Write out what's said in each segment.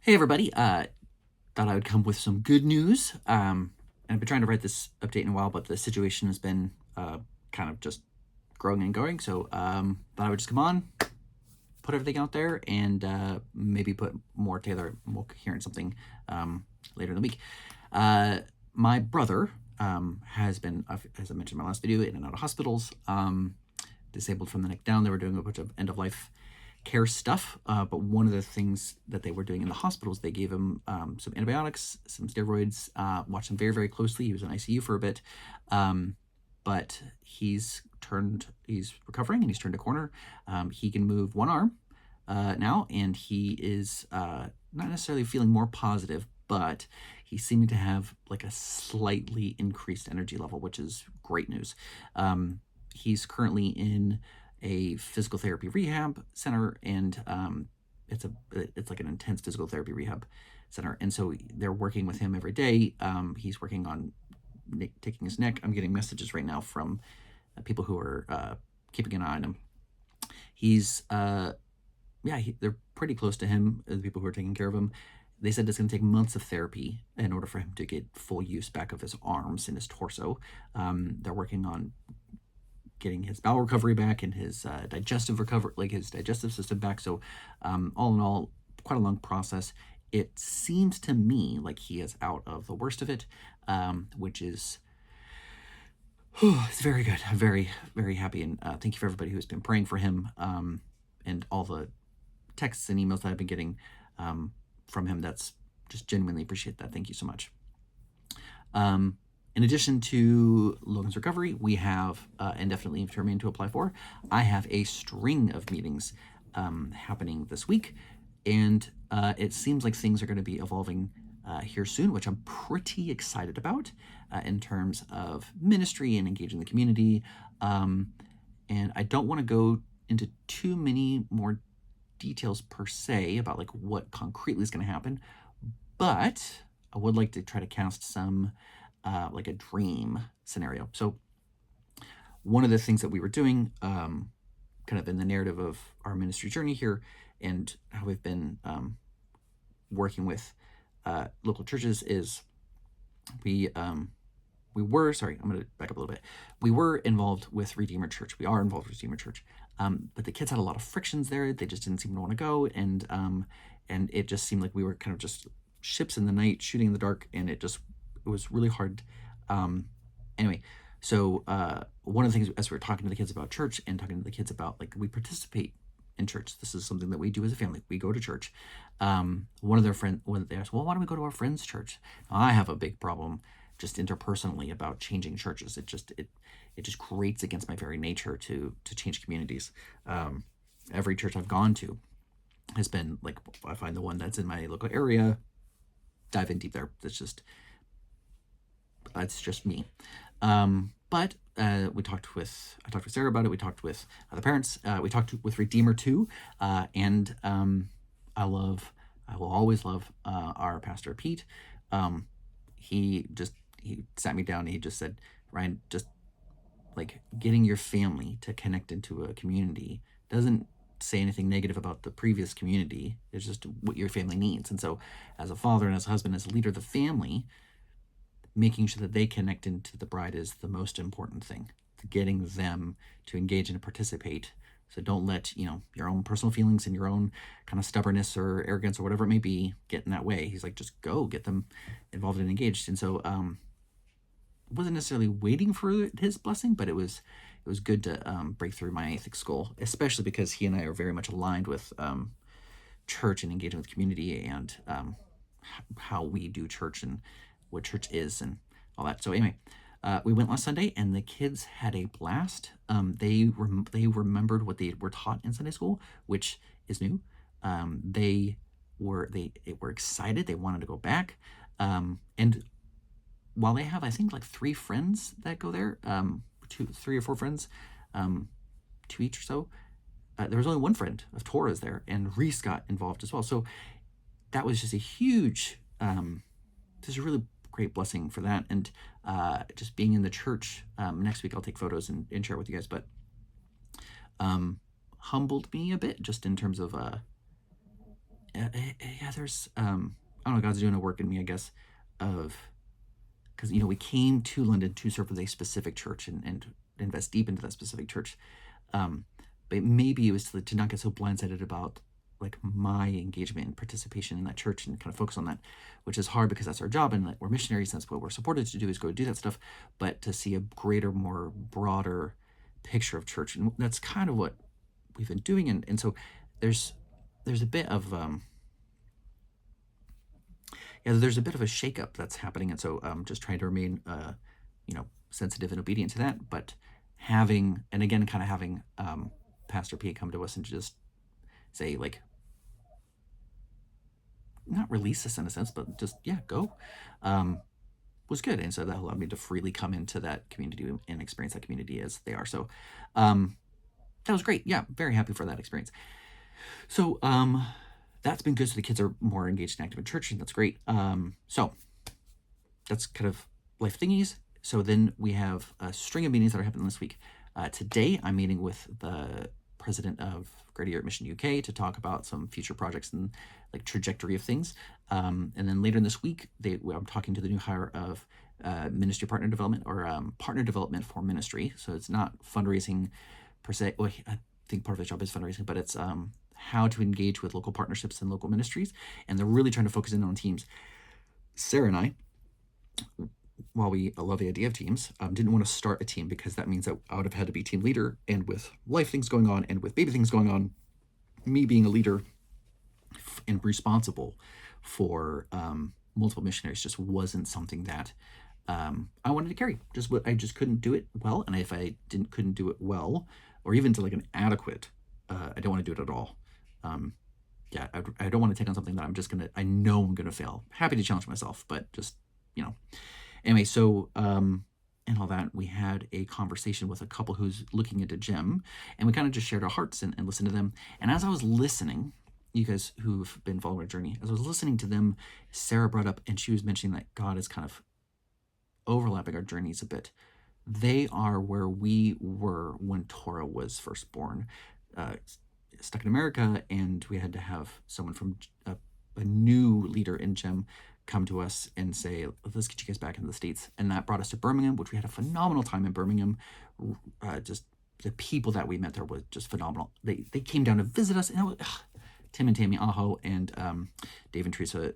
Hey everybody, thought I would come with some good news. And I've been trying to write this update in a while, but the situation has been kind of just growing and going. So thought I would just come on, put everything out there, and maybe put more together, more coherent something later in the week. My brother has been, as I mentioned in my last video, in and out of hospitals, disabled from the neck down. They were doing a bunch of end of life care stuff. But one of the things that they were doing in the hospitals, they gave him some antibiotics, some steroids, watched him very, very closely. He was in ICU for a bit. But he's recovering and he's turned a corner. He can move one arm now, and he is not necessarily feeling more positive, but he's seeming to have like a slightly increased energy level, which is great news. He's currently in a physical therapy rehab center, and it's like an intense physical therapy rehab center, and so they're working with him every day. He's working on taking his neck. I'm getting messages right now from people who are keeping an eye on him. He's they're pretty close to him, the people who are taking care of him. They said it's going to take months of therapy in order for him to get full use back of his arms and his torso. They're working on getting his bowel recovery back and his digestive recovery, like his digestive system back. So all in all, quite a long process. It seems to me like he is out of the worst of it, which is it's very good. I'm very, very happy. And thank you for everybody who's been praying for him, and all the texts and emails that I've been getting from him. That's just genuinely appreciate that. Thank you so much. In addition to Logan's recovery, we have indefinite leave to remain to apply for. I have a string of meetings happening this week, and it seems like things are going to be evolving here soon, which I'm pretty excited about in terms of ministry and engaging the community. And I don't want to go into too many more details per se about like what concretely is going to happen, but I would like to try to cast some like a dream scenario. So one of the things that we were doing kind of in the narrative of our ministry journey here and how we've been working with local churches is we were, sorry, I'm going to back up a little bit. We were involved with Redeemer Church. We are involved with Redeemer Church. But the kids had a lot of frictions there. They just didn't seem to want to go. And it just seemed like we were kind of just ships in the night, shooting in the dark. And it was really hard. Anyway, so one of the things, as we were talking to the kids about church and talking to the kids about, like, we participate in church. This is something that we do as a family. We go to church. One of their friends, they asked, well, why don't we go to our friend's church? I have a big problem just interpersonally about changing churches. It just grates against my very nature to change communities. Every church I've gone to has been like, I find the one that's in my local area, dive in deep there. It's just me. But I talked with Sarah about it. We talked with the parents. We talked with Redeemer too. And I will always love our pastor Pete. He sat me down and he just said, Ryan, just like getting your family to connect into a community doesn't say anything negative about the previous community. It's just what your family needs. And so as a father and as a husband, as a leader of the family, making sure that they connect into the bride is the most important thing. Getting them to engage and participate. So don't let, your own personal feelings and your own kind of stubbornness or arrogance or whatever it may be get in that way. He's like, just go get them involved and engaged. And so wasn't necessarily waiting for his blessing, but it was good to break through my ethics skull, especially because he and I are very much aligned with church and engaging with community and how we do church and what church is and all that. So anyway, we went last Sunday and the kids had a blast. They remembered what they were taught in Sunday school, which is new. They were excited. They wanted to go back. And while they have, I think, like 3 friends that go there, 3 or 4 friends, 2 each or so, there was only one friend of Torah's there, and Reese got involved as well. So that was just a huge, just a really great blessing for that. And just being in the church, next week I'll take photos and share with you guys, but humbled me a bit just in terms of yeah, there's I don't know, God's doing a work in me, I guess, of because we came to London to serve with a specific church and invest deep into that specific church. Um, but maybe it was to not get so blindsided about like my engagement and participation in that church and kind of focus on that, which is hard because that's our job and that we're missionaries. That's what we're supported to do, is go do that stuff. But to see a greater, more broader picture of church, and that's kind of what we've been doing. And so there's a bit of there's a bit of a shakeup that's happening, and so just trying to remain sensitive and obedient to that, but having, and again, kind of having Pastor P come to us and just say, like, not release us in a sense, but just go, was good. And so that allowed me to freely come into that community and experience that community as they are. So that was great. Yeah, very happy for that experience. So that's been good. So the kids are more engaged and active in church, and that's great. So that's kind of life thingies. So then we have a string of meetings that are happening this week. Today, I'm meeting with the president of Greater Europe Mission UK to talk about some future projects and like trajectory of things. And then later in this week, I'm talking to the new hire of ministry partner development, or partner development for ministry. So it's not fundraising per se. Well, I think part of the job is fundraising, but it's how to engage with local partnerships and local ministries. And they're really trying to focus in on teams. Sarah and I, while we love the idea of teams, didn't want to start a team because that means that I would have had to be team leader. And with life things going on and with baby things going on, me being a leader and responsible for multiple missionaries just wasn't something that I wanted to carry. I just couldn't do it well. And if I couldn't do it well, or even to like an adequate, I don't want to do it at all. I don't want to take on something that I know I'm going to fail. Happy to challenge myself, but just, Anyway, so and all that, we had a conversation with a couple who's looking into GEM, and we kind of just shared our hearts and listened to them. And as I was listening, you guys who've been following our journey, as I was listening to them, Sarah brought up, and she was mentioning that God is kind of overlapping our journeys a bit. They are where we were when Torah was first born, stuck in America, and we had to have someone from a new leader in GEM come to us and say, let's get you guys back into the States. And that brought us to Birmingham, which we had a phenomenal time in Birmingham. Just the people that we met there was just phenomenal. They came down to visit us, and it was, Tim and Tammy Aho and Dave and Teresa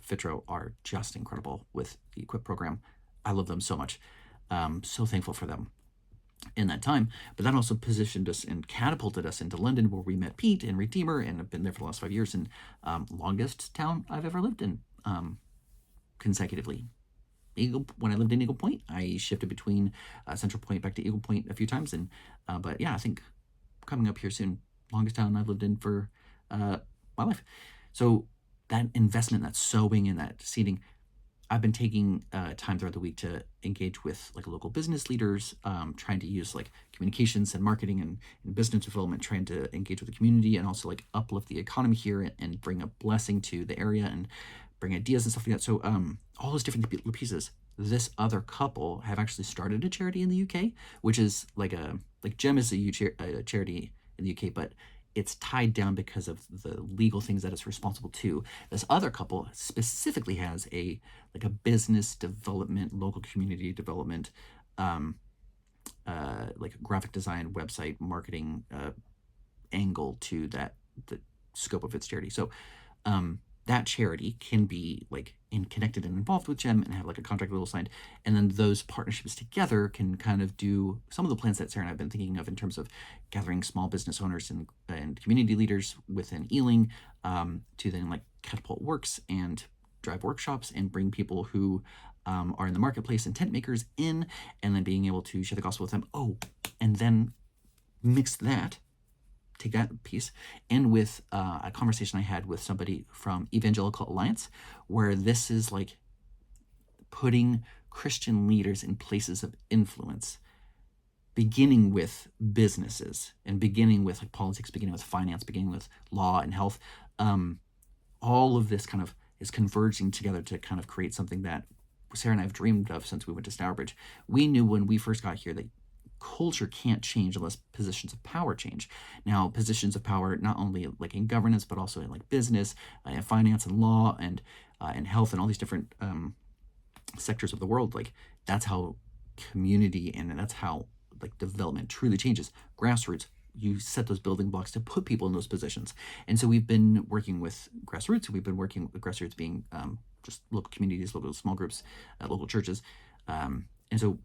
Fitro are just incredible with the Equip program. I love them so much. So thankful for them in that time. But that also positioned us and catapulted us into London, where we met Pete and Redeemer, and have been there for the last 5 years, and longest town I've ever lived in consecutively. When I lived in Eagle Point, I shifted between Central Point back to Eagle Point a few times, and but yeah, I think coming up here soon, longest town I've lived in for my life. So that investment, that sowing, and that seeding, I've been taking time throughout the week to engage with like local business leaders, trying to use like communications and marketing and business development, trying to engage with the community and also like uplift the economy here and bring a blessing to the area and bring ideas and stuff like that. So all those different little pieces. This other couple have actually started a charity in the UK, which is like GEM is a charity in the UK, but it's tied down because of the legal things that it's responsible to. This other couple specifically has a business development, local community development, like graphic design, website marketing angle to the scope of its charity. So that charity can be like connected and involved with GEM and have like a contract little signed, and then those partnerships together can kind of do some of the plans that Sarah and I have been thinking of in terms of gathering small business owners and community leaders within Ealing to then like catapult works and drive workshops and bring people who are in the marketplace and tent makers in, and then being able to share the gospel with them. And then take that piece, and with a conversation I had with somebody from Evangelical Alliance, where this is like putting Christian leaders in places of influence, beginning with businesses and beginning with like politics, beginning with finance, beginning with law and health. All of this kind of is converging together to kind of create something that Sarah and I have dreamed of since we went to Stourbridge. We knew when we first got here that culture can't change unless positions of power change. Now, positions of power, not only like in governance, but also in like business, and finance and law and health and all these different sectors of the world, like that's how community and that's how like development truly changes. Grassroots, you set those building blocks to put people in those positions. And so we've been working with grassroots. We've been working with grassroots being just local communities, local small groups, local churches. And so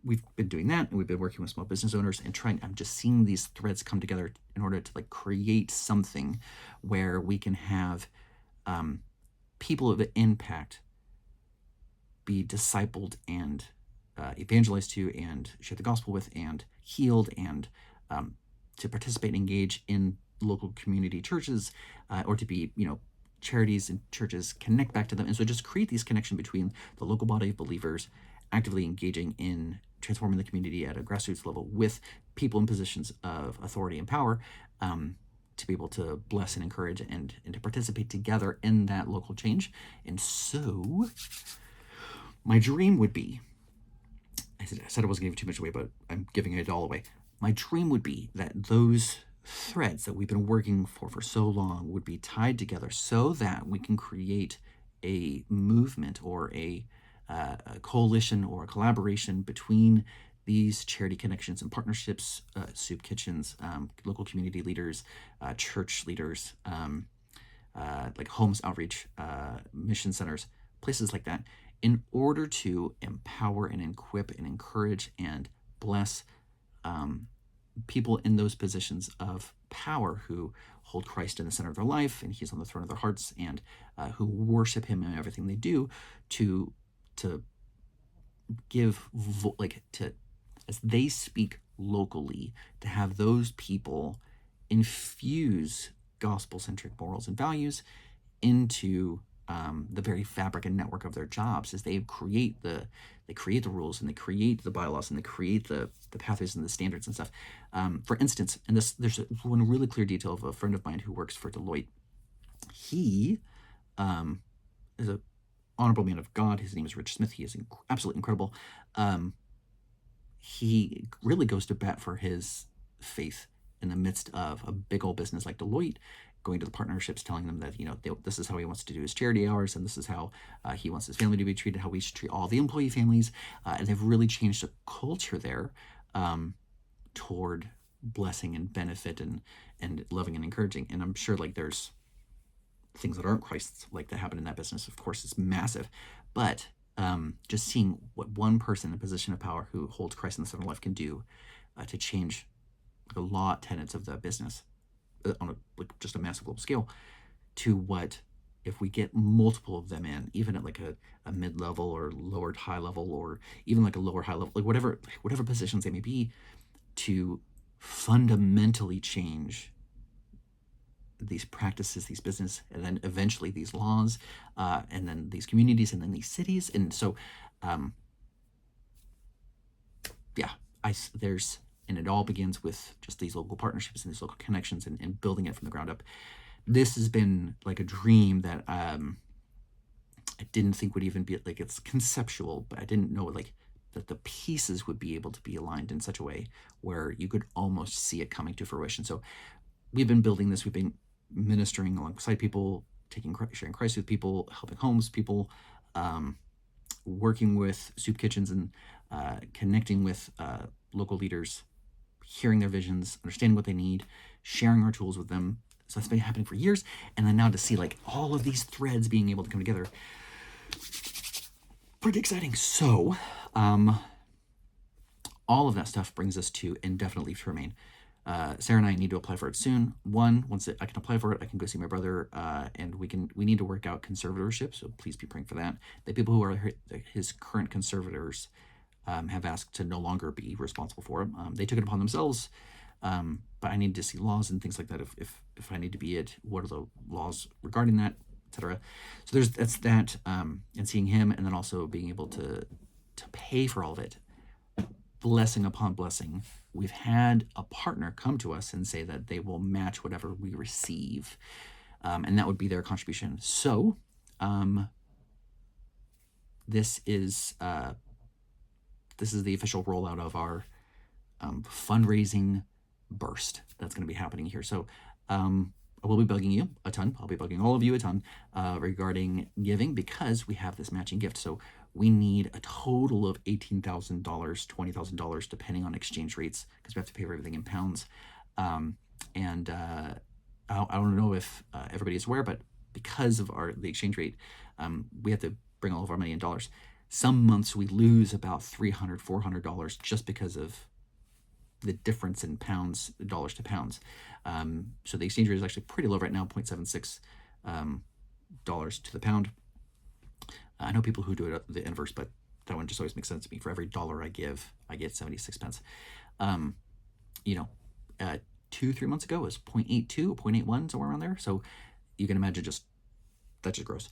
we've been doing that, and we've been working with small business owners and I'm just seeing these threads come together in order to like create something where we can have people of impact be discipled and evangelized to and share the gospel with and healed and to participate and engage in local community churches or to be, charities and churches connect back to them. And so just create these connections between the local body of believers actively engaging in transforming the community at a grassroots level with people in positions of authority and power to be able to bless and encourage and to participate together in that local change. And so my dream would be, I said I wasn't giving too much away, but I'm giving it all away. My dream would be that those threads that we've been working for so long would be tied together so that we can create a movement or a coalition or a collaboration between these charity connections and partnerships, soup kitchens, local community leaders, church leaders, like homes outreach, mission centers, places like that, in order to empower and equip and encourage and bless people in those positions of power who hold Christ in the center of their life and he's on the throne of their hearts and who worship him in everything they do to give as they speak locally, to have those people infuse gospel-centric morals and values into the very fabric and network of their jobs as they create the rules and they create the bylaws and they create the pathways and the standards and stuff. For instance, and there's one really clear detail of a friend of mine who works for Deloitte. He is a honorable man of God. His name is Rich Smith. He is absolutely incredible. He really goes to bat for his faith in the midst of a big old business like Deloitte, going to the partnerships, telling them that, this is how he wants to do his charity hours, and this is how he wants his family to be treated, how we should treat all the employee families. And they've really changed the culture there toward blessing and benefit and loving and encouraging. And I'm sure there's things that aren't Christ's that happen in that business. Of course, it's massive. But just seeing what one person in a position of power who holds Christ in the center of life can do to change the law tenets of the business on just a massive global scale, to what if we get multiple of them in, even at a mid-level or lower high level, or even a lower high level, whatever positions they may be, to fundamentally change these practices, these business, and then eventually these laws, and then these communities, and then these cities. And so, and it all begins with just these local partnerships and these local connections and building it from the ground up. This has been a dream that I didn't think would even be it's conceptual, but I didn't know that the pieces would be able to be aligned in such a way where you could almost see it coming to fruition. So we've been building this. We've been ministering alongside people, sharing Christ with people, helping homeless people, working with soup kitchens and connecting with local leaders, hearing their visions, understanding what they need, sharing our tools with them. So that's been happening for years. And then now to see all of these threads being able to come together, pretty exciting. So all of that stuff brings us to indefinite leave to remain. Sarah and I need to apply for it soon. Once I can apply for it, I can go see my brother, and we need to work out conservatorship. So please be praying for that. The people who are his current conservators have asked to no longer be responsible for him. They took it upon themselves, but I need to see laws and things like that. If I need to be it, what are the laws regarding that, etc. So that's that, and seeing him, and then also being able to pay for all of it. Blessing upon blessing. We've had a partner come to us and say that they will match whatever we receive, and that would be their contribution. So this is the official rollout of our fundraising burst that's going to be happening here. So I will be bugging you a ton. I'll be bugging all of you a ton regarding giving, because we have this matching gift. So we need a total of $18,000, $20,000, depending on exchange rates, because we have to pay for everything in pounds. And I don't know if everybody is aware, but because of the exchange rate, we have to bring all of our money in dollars. Some months we lose about $300, $400 just because of the difference in pounds, dollars to pounds. So the exchange rate is actually pretty low right now, 0.76 dollars to the pound. I know people who do it the inverse, but that one just always makes sense to me. For every dollar I give, I get 76 pence. 2-3 months ago it was 0.82 or 0.81, somewhere around there. So you can imagine that's just gross.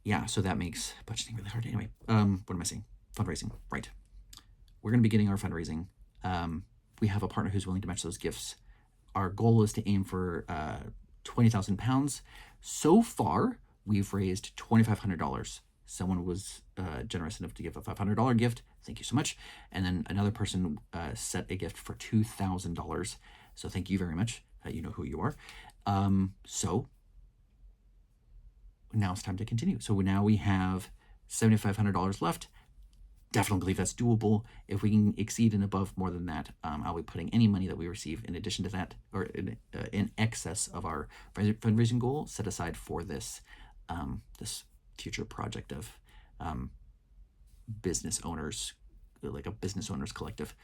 Yeah, so that makes budgeting really hard. Anyway, what am I saying? Fundraising, right. We're going to be getting our fundraising. We have a partner who's willing to match those gifts. Our goal is to aim for 20,000 pounds. So far, we've raised $2,500. Someone was generous enough to give a $500 gift. Thank you so much. And then another person set a gift for $2,000. So thank you very much. You know who you are. So now it's time to continue. So now we have $7,500 left. Definitely believe that's doable. If we can exceed and above more than that, I'll be putting any money that we receive in addition to that, or in excess of our fundraising goal, set aside for this this future project of business owners, like a business owners collective.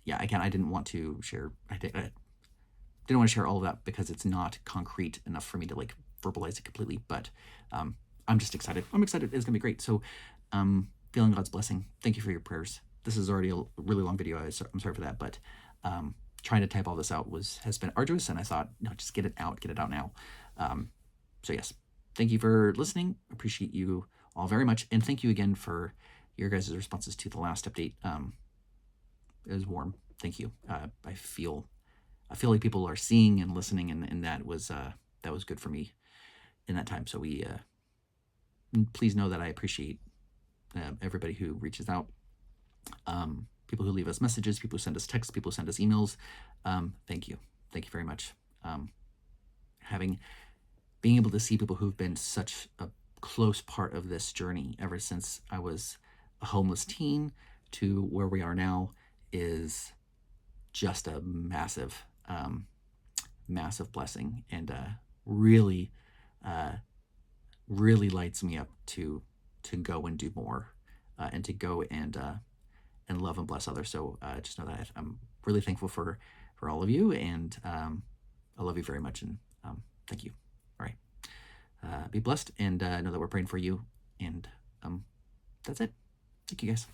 Yeah, again, I didn't want to share. I didn't want to share all of that because it's not concrete enough for me to like verbalize it completely. But I'm just excited. I'm excited. It's gonna be great. So feeling God's blessing. Thank you for your prayers. This is already a really long video. I'm sorry for that, but trying to type all this out has been arduous, and I thought, no, just get it out now. So yes, thank you for listening. Appreciate you all very much, and thank you again for your guys' responses to the last update. It was warm. Thank you. I feel like people are seeing and listening, and that was good for me in that time. So please know that I appreciate everybody who reaches out, people who leave us messages, people who send us texts, people who send us emails. Thank you very much. Being able to see people who've been such a close part of this journey ever since I was a homeless teen to where we are now is just a massive blessing, and really lights me up to go and do more, and to go and love and bless others. So just know that I'm really thankful for all of you, and I love you very much, and thank you. All right, be blessed, and know that we're praying for you, and that's it. Thank you, guys.